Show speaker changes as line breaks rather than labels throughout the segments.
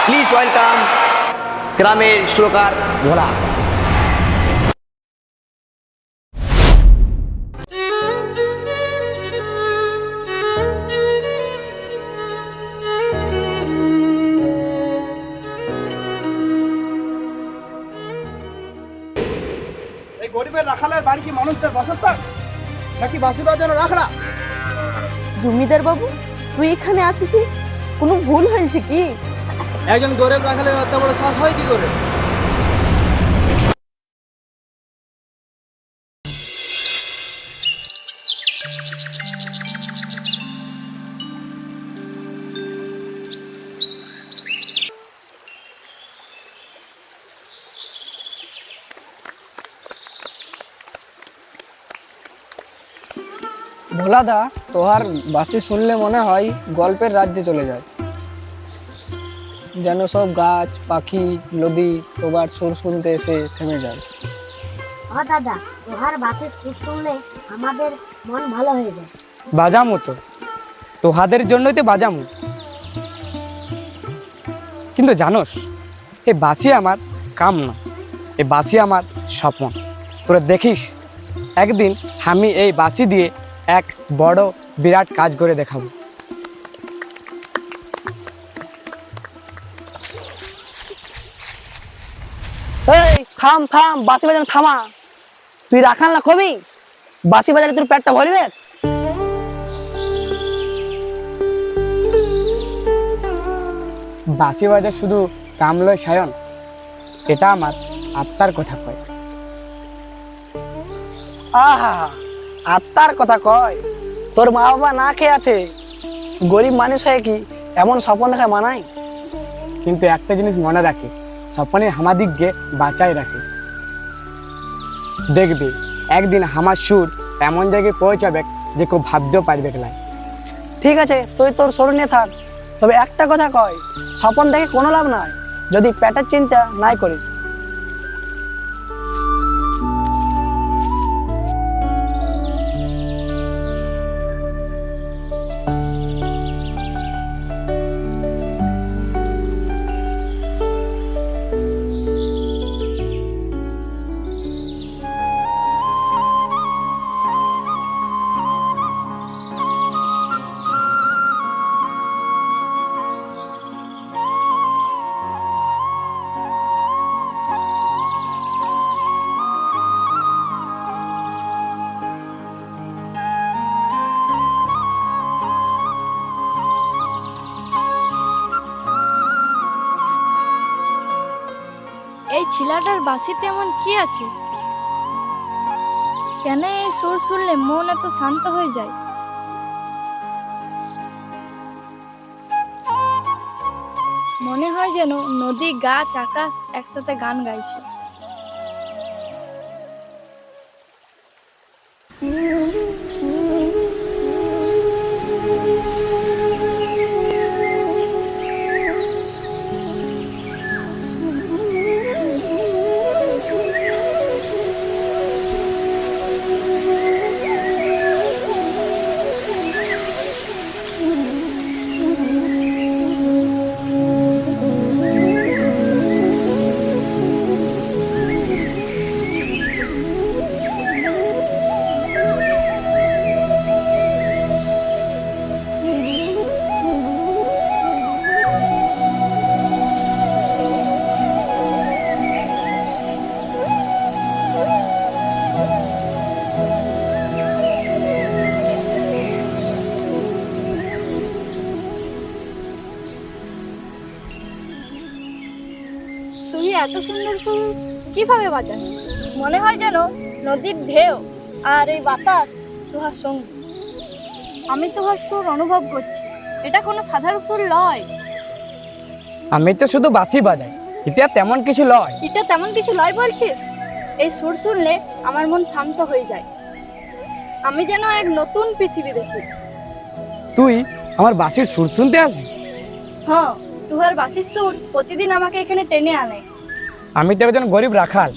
Please welcome গ্রামের সুরকার ভোলা।
এই গরিবের রাখালের বাড়ি কি মানুষদের বাসস্থান নাকি বাসি বাজানো রাখড়া?
জমিদার বাবু, তুই এখানে আসিছিস, কোনো ভুল হয়েছে কি?
একজন গরিব রাখালের এত বড় শ্বাস হয় কি করে?
ভোলাদা, তোহার বাসি শুনলে মনে হয় গল্পের রাজ্যে চলে যায়। যেন সব গাছ পাখি নদী তোবার সুর শুনতে এসে থেমে যায়।
ও দাদা, তোহার বাসের সুর শুনলে আমাদের মন ভালো হয়ে যায়।
বাজামো তো, তোহাদের জন্যই তো বাজামো। কিন্তু জানোস, এ বাসি আমার কাম না, এ বাসি আমার স্বপ্ন। তোরা দেখিস, একদিন আমি এই বাসি দিয়ে এক বড় বিরাট কাজ করে দেখাবো।
এই থাম থাম, বাসি বাজানো থামা। তুই রাখাল না কবি, বাসি বাজারে তোর পেটটা ভরবে?
বাসি বাজার শুধু কামলয় সায়ন, এটা আমার আত্মার কথা কয়।
আহা, আত্মার কথা কয়? তোর মা বাবা না খেয়ে আছে, গরিব মানুষ হয়ে কি এমন স্বপ্ন দেখা মানায়?
কিন্তু একটা জিনিস মনে রাখে, স্বপ্নে আমাদিগকে বাঁচাই রাখে। দেখবে একদিন আমার সুর এমন জায়গায় পৌঁছাবে যে কেউ ভাবতেও পারবে না।
ঠিক আছে, তুই তোর শরীর নিয়ে থাক, তবে একটা কথা কয়, স্বপ্ন দেখে কোনো লাভ নাই যদি পেটের চিন্তা নাই করিস।
এই ছেলেটার বাঁশিতে এমন কি আছে? কেন এই সুর শুনলে মন এত শান্ত হয়ে যায়? মনে হয় যেন নদী গাছ আকাশ একসাথে গান গাইছে। তুই এত সুন্দর সুর কিভাবে বাজাস? মনে হয় যেন নদীর ঢেউ আর এই বাতাস তোহার সঙ্গী। আমি তোহার সুর অনুভব করছি, এটা কোনো সাধারণ সুর নয়।
আমি তো শুধু বাসি বাজাই, এটা তেমন কিছু লয়।
এটা তেমন কিছু লয় বলছিস? এই সুর শুনলে আমার মন শান্ত হয়ে যায়, আমি যেন এক নতুন পৃথিবী দেখি।
তুই আমার বাসির সুর শুনতে আসিস?
হ্যাঁ, তোহার বাঁশির সুর প্রতিদিন আমাকে এখানে টেনে আনে।
আমি তো একজন গরিব রাখাল,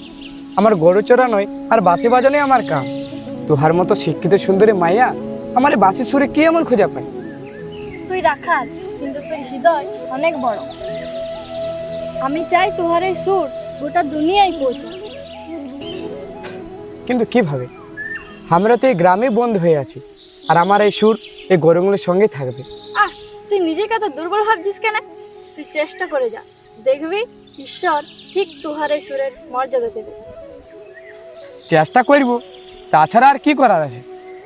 আমার গরু চড়ানোই আর বাঁশি বাজানোই আমার কাম। তোহার মতো শিক্ষিত সুন্দরী মাইয়া আমার এই বাঁশির সুরে কি এমন খুঁজে পায়?
তুই রাখাল, কিন্তু তোর হৃদয় অনেক বড়। আমি চাই তোমার এই সুর গোটা দুনিয়ায় পৌঁছে।
কিন্তু কিভাবে? আমরা তো এই গ্রামে বন্ধ হয়ে আছি, আর আমার এই সুর এই গরুগুলোর সঙ্গেই থাকবে।
আহ, তুই নিজেকে তো দুর্বল ভাবছিস কেন? তুই চেষ্টা করে যা, দেখবি ঈশ্বর ঠিক তোহার এই সুরের মর্যাদা দেবে।
চেষ্টা করব, তাছাড়া আর কি করার আছে?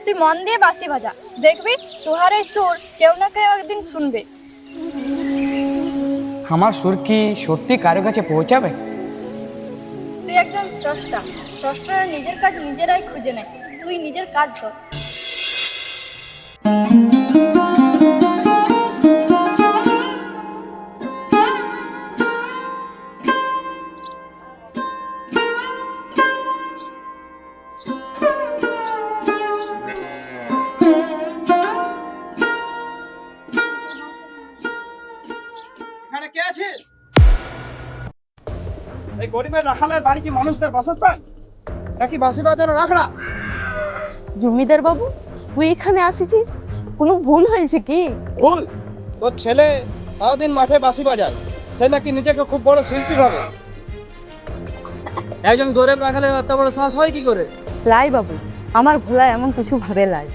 তুই মন দিয়ে বাঁশি বাজা, দেখবি তোহার এই সুর কেউ না কেউ একদিন শুনবে।
আমার সুর কি সত্যি কারো কাছে পৌঁছাবে?
তুই একজন স্রষ্টা, স্রষ্টারা নিজের কাজ নিজেরাই খুঁজে নেয়, তুই নিজের কাজ কর।
এখানে কে আছিস? এই গরিবের রাখালের বাড়ি কি মানুষদের বাসস্থান নাকি বাঁশি বাজানো রাখড়া?
জমিদার বাবু, তুই এখানে আসিছিস, কোনো ভুল হয়েছে কি?
ভুল? তোর ছেলে সারাদিন মাঠে বাঁশি বাজায়, সে নাকি নিজেকে খুব বড় শিল্পী ভাবে।
একজন গরিব রাখালের এত বড় সাহস হয় কি করে?
লাই বাবু, আমার ভোলা এমন কিছু ভাবে লাই।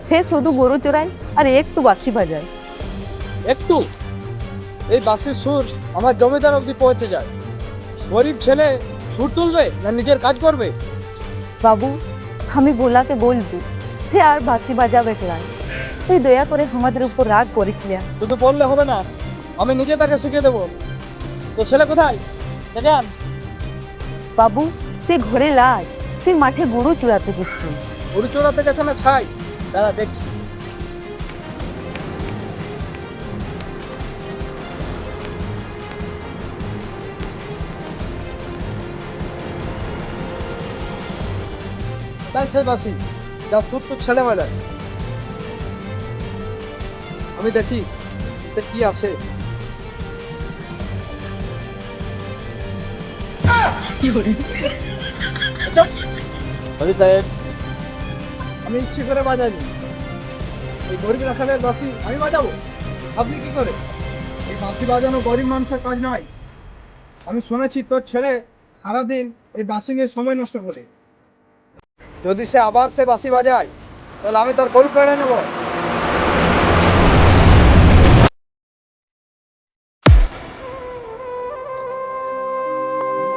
সে শুধু গরু চড়ায় আর একটু বাঁশি বাজায়।
একটু? এই বাঁশির সুর আমার জমিদার অবধি পৌঁছে যায়। গরিব ছেলে সুর তুলবে না নিজের কাজ করবে?
বাবু, আমি ভোলাকে বলবো সে আর বাঁশি বাজাবে লাই। তুই দয়া করে আমাদের উপর রাগ করিস না।
শুধু বললে হবে না, আমি নিজে তাকে শিখিয়ে দেবো। তো ছেলে কোথায়? দেখেন।
বাবু, সে ঘরে লাই, সে মাঠে গরু চড়াতে গেছে।
গরু চোরাতে গেছে না ছাই? দাঁড়া দেখছি। তাই সে বাসি যা সুর তো ছেলে বাজায়। আমি দেখি এতে কি আছে।
সাহেব,
আমি ইচ্ছে করে বাজাইনি। এই গরিব রাখালের বাঁশি আমি বাজাবো? আপনি কি করে? এই বাঁশি বাজানো গরিব মানুষের কাজ নয়। আমি শুনেছি তোর ছেলে সারাদিন এই বাঁশি নিয়ে সময় নষ্ট করে। যদি সে আবার সে বাঁশি বাজায় তাহলে আমি তার গরু কেড়ে নেব।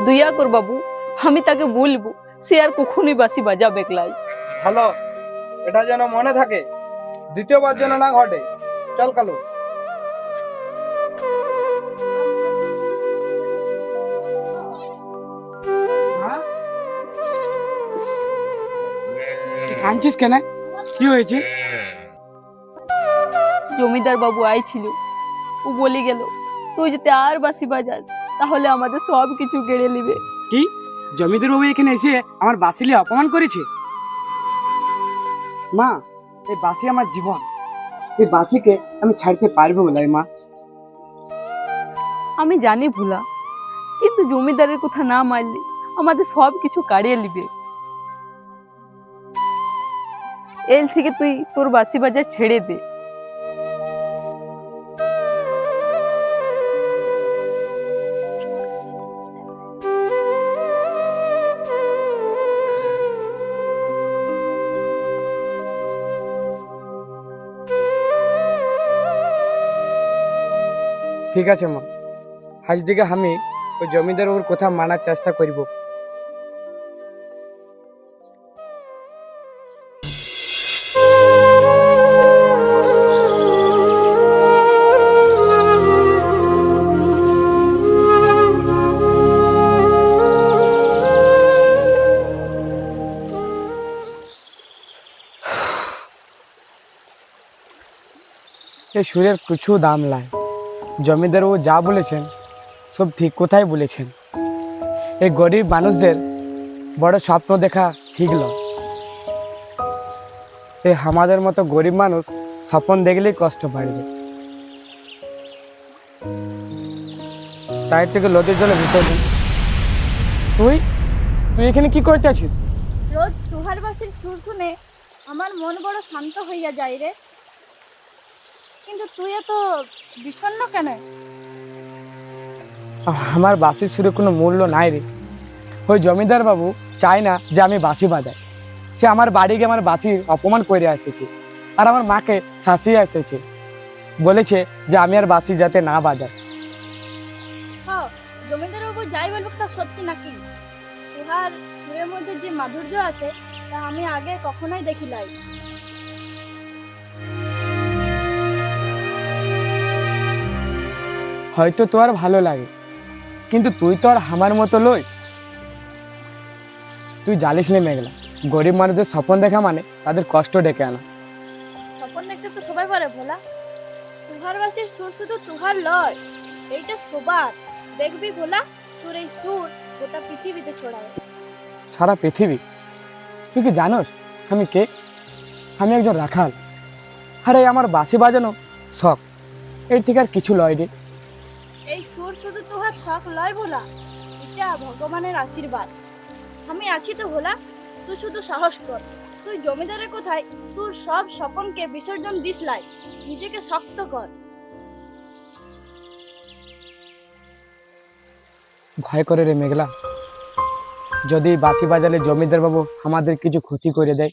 দয়া কর বাবু, আমি তাকে বলবো সে আর কখনোই বাঁশি বাজাবে লাই।
ভালো, এটা যেন মনে থাকে, দ্বিতীয়বার যেন না ঘটে। চল কালু।
কাঁদছিস কেন? কি হয়েছে?
জমিদার বাবু আইছিল, ও বলে গেল তুই যদি আর বাঁশি বাজাস তাহলে আমাদের সব কিছু কেড়ে নিবে।
কি? জমিদার বাবু এখানে এসে আমার বাঁশিলে অপমান করেছে? মা, এই বাঁশি আমার জীবন, এই বাঁশিকে আমি ছাড়তে পারবো বলাই মা।
আমি জানি ভোলা, কিন্তু জমিদারের কথা না মানলে আমাদের সব কিছু কাড়িয়ে নিবে। এল থেকে তুই তোর বাঁশি বাজার ছেড়ে দে।
ঠিক আছে মা, আজ থেকে আমি ওই জমিদার বাবুর কথা মানার চেষ্টা করব। এই সুরের কিছু দাম লাই। জমিদার বাবু যা বলেছেন সব ঠিক কথাই বলেছেন। এই গরিব মানুষদের বড় স্বপ্ন দেখা ঠিক নয়। এই আমাদের মতো গরিব মানুষ স্বপ্ন দেখলেই কষ্ট বাড়বে। তাই থেকে নদীর জন্য বিসর্জন। তুই তুই এখানে কি করতে আছিস?
রোজ তোহার বাঁশির সুর শুনে আমার মন বড় শান্ত হইয়া যায় রে। কিন্তু তুই এত বিষণ্ণ কেন?
আমার বাঁশির সুরে কোনো মূল্য নাই রে। ওই জমিদার বাবু চায় না যে আমি বাঁশি বাজাই। সে আমার বাড়ি গিয়ে আমার বাঁশির অপমান করে এসেছে, আর আমার মাকে শাসিয়ে এসেছে, বলেছে যে আমি আর বাঁশি যাতে না বাজাই।
হ্যাঁ, জমিদারের উপর যাই বলুক তা সত্যি নাকি? উহার সুরের মধ্যে যে মাধুর্য আছে তা আমি আগে কখনোই দেখি নাই।
হয়তো তোর ভালো লাগে, কিন্তু তুই তো আর আমার মতো লইস। তুই জানিস নে মেঘলা, গরিব মানুষদের স্বপ্ন দেখা মানে তাদের কষ্ট ডেকে আনা।
স্বপ্ন দেখতে তো সবাই পারে ভোলা। তুহার বাসির সুর শুধু তুহার লয়, এইটা সবার। দেখবি ভোলা, তোর এই সুর গোটা পৃথিবীতে ছড়ায়।
সারা পৃথিবী? তুই কি জানোস আমি কে? আমি একজন রাখাল। আরে আমার বাঁশি বাজানো শখ, এর থেকে আর কিছু লয় রে।
এই সুর শুধু তুহার শখ লয় ভোলা, এটা ভগবানের আশীর্বাদ। আমি আছি তো ভোলা, তুই শুধু সাহস কর। তুই জমিদারের কোথায় তোর সব স্বপনকে বিসর্জন দিস লাই। নিজেকে শক্ত কর।
ভয় করে রে মেঘলা, যদি বাঁশি বাজালে জমিদার বাবু আমাদের কিছু ক্ষতি করে দেয়।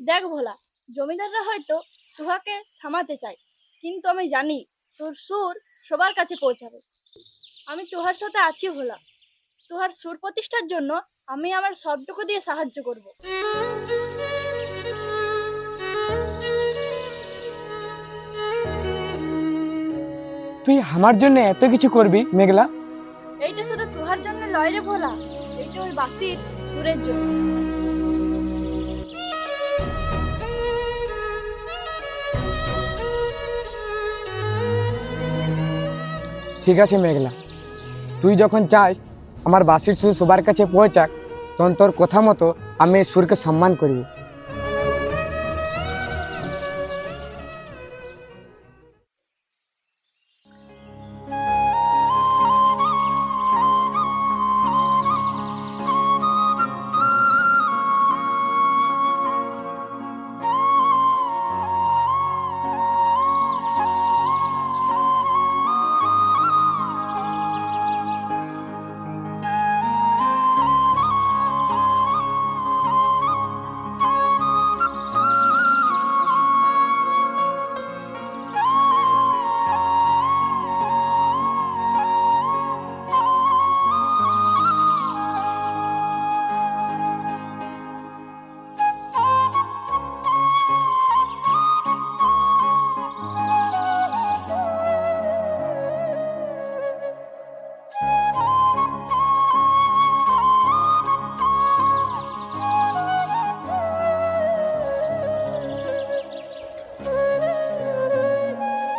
দেখ ভোলা, জমিদাররা হয়তো তুহাকে থামাতে চায়, কিন্তু আমি জানি তোর সুর সবার কাছে পৌঁছাবে। আমি তুহার সাথে আছি ভোলা। তুহার সুর প্রতিষ্ঠার জন্য আমি আমার সবটুকু দিয়ে সাহায্য করব।
তুই আমার জন্য এত কিছু করবি মেঘলা?
এইটা শুধু তুহার জন্য লয় রে ভোলা, এটা ওই বাঁশির সুরের জন্য।
ঠিক আছে মেঘলা, তুই যখন চাস আমার বাঁশির সুর সবার কাছে পৌঁছাক, তখন তোর কথা মতো আমি এই সুরকে সম্মান করব।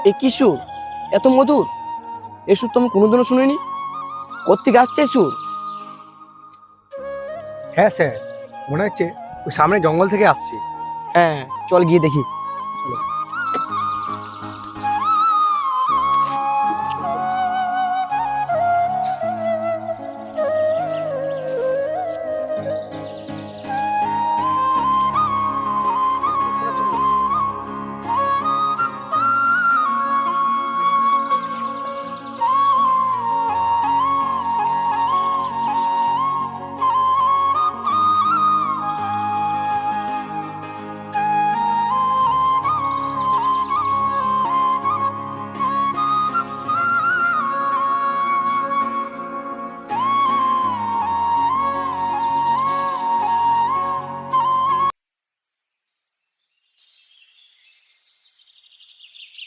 এ কি সুর, এত মধুর! এ সুর তো আমি কোনোদিনও শুনিনি। কোত্থেকে আসছে এ সুর?
হ্যাঁ স্যার, মনে হচ্ছে ওই সামনে জঙ্গল থেকে আসছে।
হ্যাঁ, চল গিয়ে দেখি।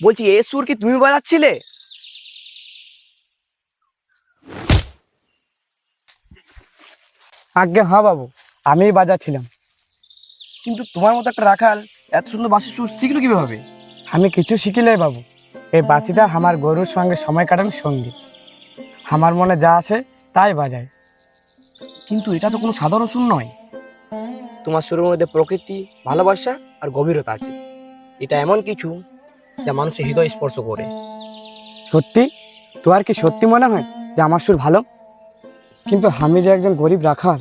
বলছি, এ সুর কি তুমি বাজাচ্ছিলে?
আজ্ঞে হ্যাঁ বাবু, আমিই বাজাচ্ছিলাম।
কিন্তু তোমার মতো একটা রাখাল এত সুন্দর বাঁশির সুর শিখলো কিভাবে?
আমি কিছু শিখিলে বাবু, এই বাঁশিটা আমার গরুর সঙ্গে সময় কাটানোর সঙ্গী। আমার মনে যা আছে তাই বাজায়।
কিন্তু এটা তো কোনো সাধারণ সুর নয়। তোমার সুরের মধ্যে প্রকৃতি, ভালোবাসা আর গভীরতা আছে। এটা এমন কিছু যা মানুষের হৃদয় স্পর্শ করে।
সত্যি? তোমার কি সত্যি মনে হয় যে আমার সুর ভালো? কিন্তু আমি যে একজন গরিব রাখাল।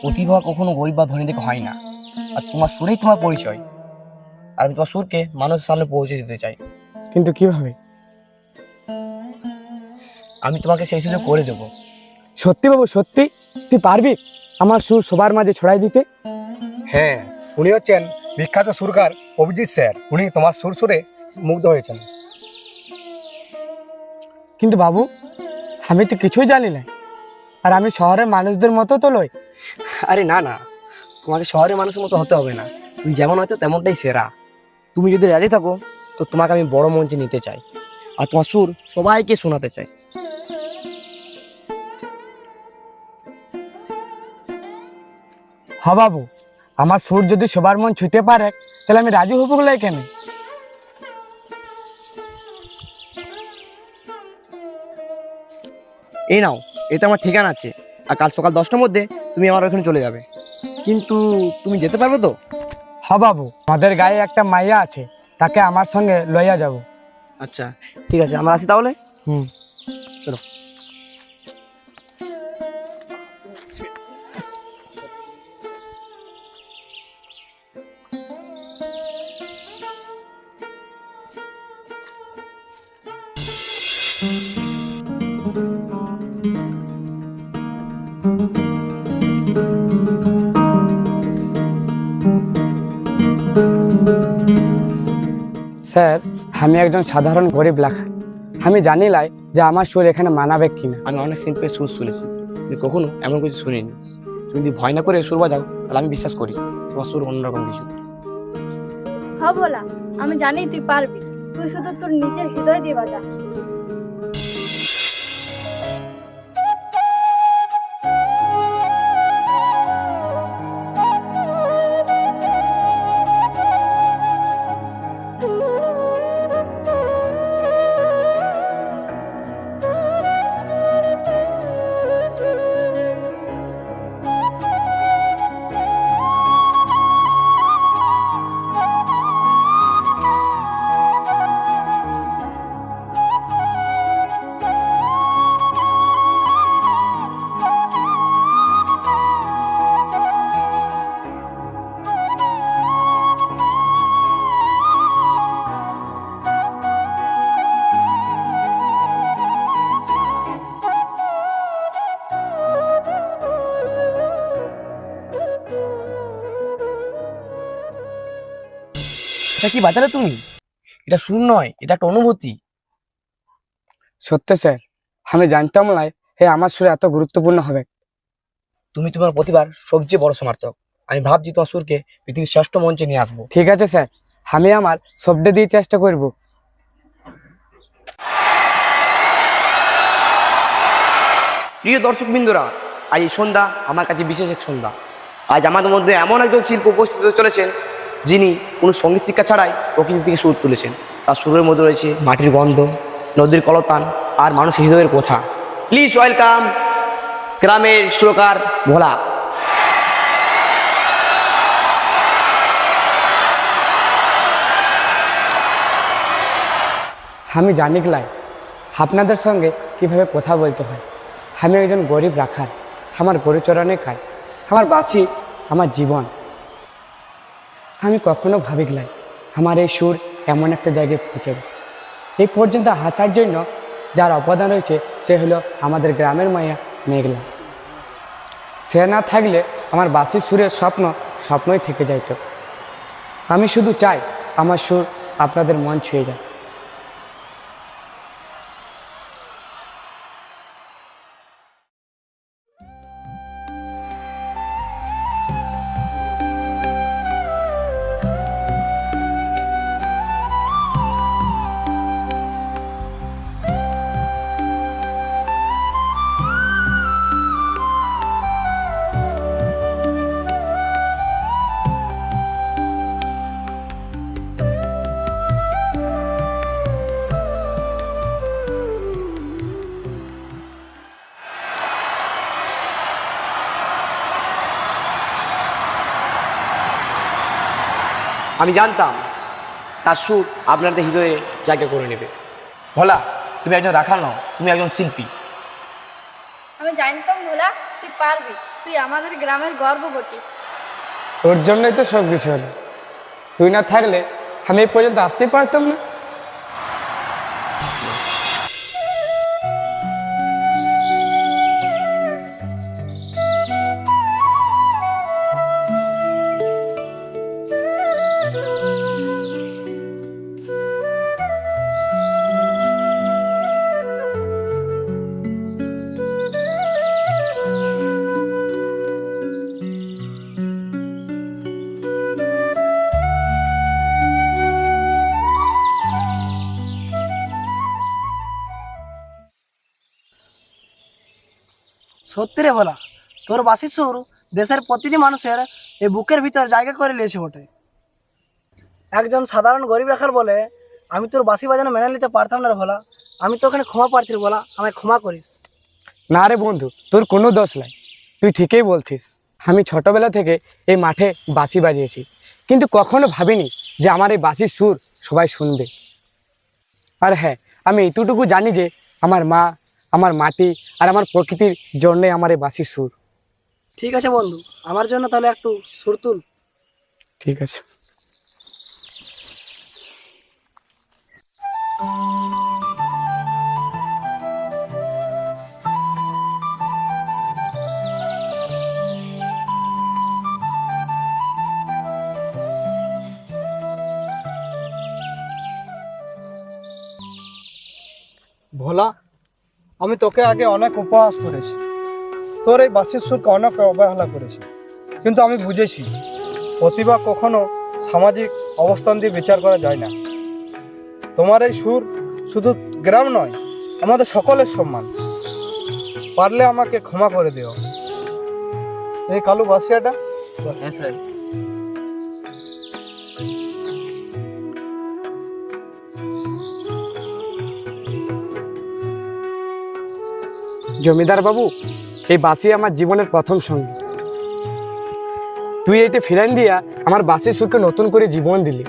প্রতিভা কখনো গরিব বা ধনী থেকে হয় না, আর তোমার সুরেই তোমার পরিচয়। আর আমি তোমার সুরকে মানুষের সামনে পৌঁছে দিতে চাই।
কিন্তু কিভাবে?
আমি তোমাকে সেই সুযোগ করে দেবো।
সত্যি বাবু, সত্যি তুই পারবি আমার সুর সবার মাঝে ছড়াই দিতে?
হ্যাঁ, উনি হচ্ছেন বিখ্যাত সুরকার অভিজিৎ স্যার। উনি তোমার সুর সুরে মুগ্ধ হয়েছেন।
কিন্তু বাবু, আমি তো কিছুই জানি না, আর আমি শহরের মানুষদের মতো তো লই।
আরে না না, তোমাকে শহরের মানুষের মতো হতে হবে না। তুমি যেমন আছো তেমনটাই সেরা। তুমি যদি রাজি থাকো তো তোমাকে আমি বড় মঞ্চে নিতে চাই, আর তোমার সুর সবাইকে শোনাতে চাই।
হ্যাঁ বাবু, আমার সুর যদি সবার মন ছুঁতে পারে তাহলে আমি রাজি হবো বলে কেন?
এই নাও, এতে আমার ঠিকানা আছে, আর কাল সকাল 10টার মধ্যে তুমি আমার ওখানে চলে যাবে। কিন্তু তুমি যেতে পারবে তো?
হ্যাঁ বাবু, আমাদের গায়ে একটা মাইয়া আছে, তাকে আমার সঙ্গে লইয়া যাব।
আচ্ছা ঠিক আছে, আমরা আসি তাহলে।
হুম।
চলো।
স্যার, আমি একজন সাধারণ গরিব লেখা। আমি জানি লাই যে আমার সুর এখানে মানাবে কিনা।
আমি অনেক শিল্পের সুর শুনেছি, কিন্তু কখনো এমন কিছু শুনিনি। তুমি যদি ভয় না করে সুর বাজাও তাহলে আমি বিশ্বাস করি তোমার সুর অন্যরকম কিছু।
হ্যাঁ ভোলা, আমি জানি তুই পারবি। তুই শুধু তোর নিজের হৃদয় দিয়ে বাজা।
এটা কি বাজালে তুমি? এটা সুর নয়, এটা একটা অনুভূতি।
সত্যি স্যার, আমি জানতাম না আমার সুর এত গুরুত্বপূর্ণ হবে।
তুমি তোমার প্রতিভার সবচেয়ে বড় সমর্থক। আমি ভাবছি তোমার সুরকে পৃথিবীর শ্রেষ্ঠ মঞ্চে নিয়ে আসবো।
ঠিক আছে স্যার, আমি আমার শব্দ দিয়ে চেষ্টা করব।
প্রিয় দর্শক বিন্দুরা, আজ এই সন্ধ্যা আমার কাছে বিশেষ এক সন্ধ্যা। আজ আমাদের মধ্যে এমন একজন শিল্পী উপস্থিত হতে চলেছেন যিনি কোনো সঙ্গীত শিক্ষা ছাড়াই প্রকৃতি থেকে সুর তুলেছেন। তার সুরের মধ্যে রয়েছে মাটির গন্ধ, নদীর কলতান আর মানুষের হৃদয়ের কথা। প্লিজ ওয়েলকাম গ্রামের সুরকার ভোলা।
আমি জানি লাই আপনাদের সঙ্গে কিভাবে কথা বলতে হয়। আমি একজন গরিব রাখাল, আমার গরু চড়ানো খাই, আমার বাসি আমার জীবন। আমি কখনো ভাবি লাই আমার এই সুর এমন একটা জায়গায় পৌঁছাবে। এই পর্যন্ত হাসার জন্য যার অবদান রয়েছে সে হলো আমাদের গ্রামের মায়া মেঘলা। সে না থাকলে আমার বাসি সুরের স্বপ্নই থেকে যাইত। আমি শুধু চাই আমার সুর আপনাদের মন ছুঁয়ে যায়।
আমি জানতাম তার সুর আপনাদের হৃদয়ে জায়গা করে নেবে। ভোলা, তুমি একজন রাখাল নও, তুমি একজন শিল্পী।
আমি জানতাম ভোলা তুই পারবি। তুই আমাদের গ্রামের গর্ব বটিস।
তোর জন্যই তো সব কিছু হলো। তুই না থাকলে আমি এই পর্যন্ত আসতেই পারতাম না।
সত্যি রে ভোলা, তোর বাঁশির সুর দেশের প্রতিটি মানুষের এই বুকের ভিতর জায়গা করে নিয়েছে বটে। একজন সাধারণ গরিব রাখাল বলে আমি তোর বাঁশি বাজানো মেনে নিতে পারতাম না রে ভোলা। আমি তো ওখানে ক্ষমা প্রার্থী রে ভোলা, আমায় ক্ষমা করিস।
না রে বন্ধু, তোর কোনো দোষ নাই, তুই ঠিকই বলছিস। আমি ছোটবেলা থেকে এই মাঠে বাঁশি বাজিয়েছি, কিন্তু কখনো ভাবিনি যে আমার এই বাঁশির সুর সবাই শুনবে। আর হ্যাঁ, আমি এতটুকু জানি যে আমার মা, আমার মাটি আর আমার প্রকৃতির জন্যে আমার এই বাঁশির সুর।
ঠিক আছে বন্ধু, আমার জন্য তাহলে একটু সুর তুল।
ঠিক আছে।
ভোলা, আমি তোকে আগে অনেক উপহাস করেছি, তোর এই বাঁশির সুরকে অনেক অবহেলা করেছি, কিন্তু আমি বুঝেছি প্রতিভা কখনো সামাজিক অবস্থান দিয়ে বিচার করা যায় না। তোমার এই সুর শুধু গ্রাম নয়, আমাদের সকলের সম্মান। পারলে আমাকে ক্ষমা করে দিও। এই কালু বাঁশিয়াটা।
হ্যাঁ স্যার।
জমিদার বাবু, এই বাঁশি আমার জীবনের প্রথম সঙ্গী। তুই এইটা ফিরান দিয়া আমার বাঁশির সুরকে নতুন করে জীবন দিলি।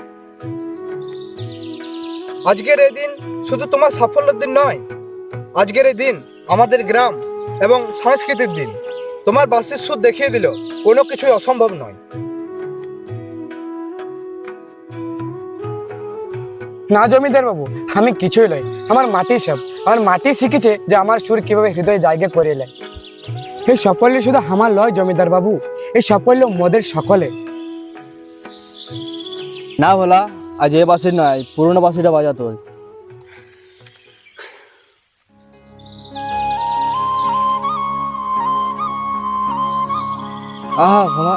আজকের এই দিন শুধু তোমার সাফল্যের দিন নয়, আজকের এই দিন আমাদের গ্রাম এবং সংস্কৃতির দিন। তোমার বাঁশির সুর দেখিয়ে দিল কোনো কিছুই অসম্ভব নয়।
না জমিদার বাবু, আমি কিছুই নয়, আমার মাটি সব। আমার মাটি শিখেছে যে আমার সুর কিভাবে হৃদয়ে জায়গা করে এলেন। এই সাফল্য শুধু আমার লয় জমিদার বাবু, এই সাফল্য মোদের সকলে।
না ভোলা, আজ এ বাঁশি নয়, পুরোনো বাঁশিটা বাজাতো হয়। আহা ভোলা,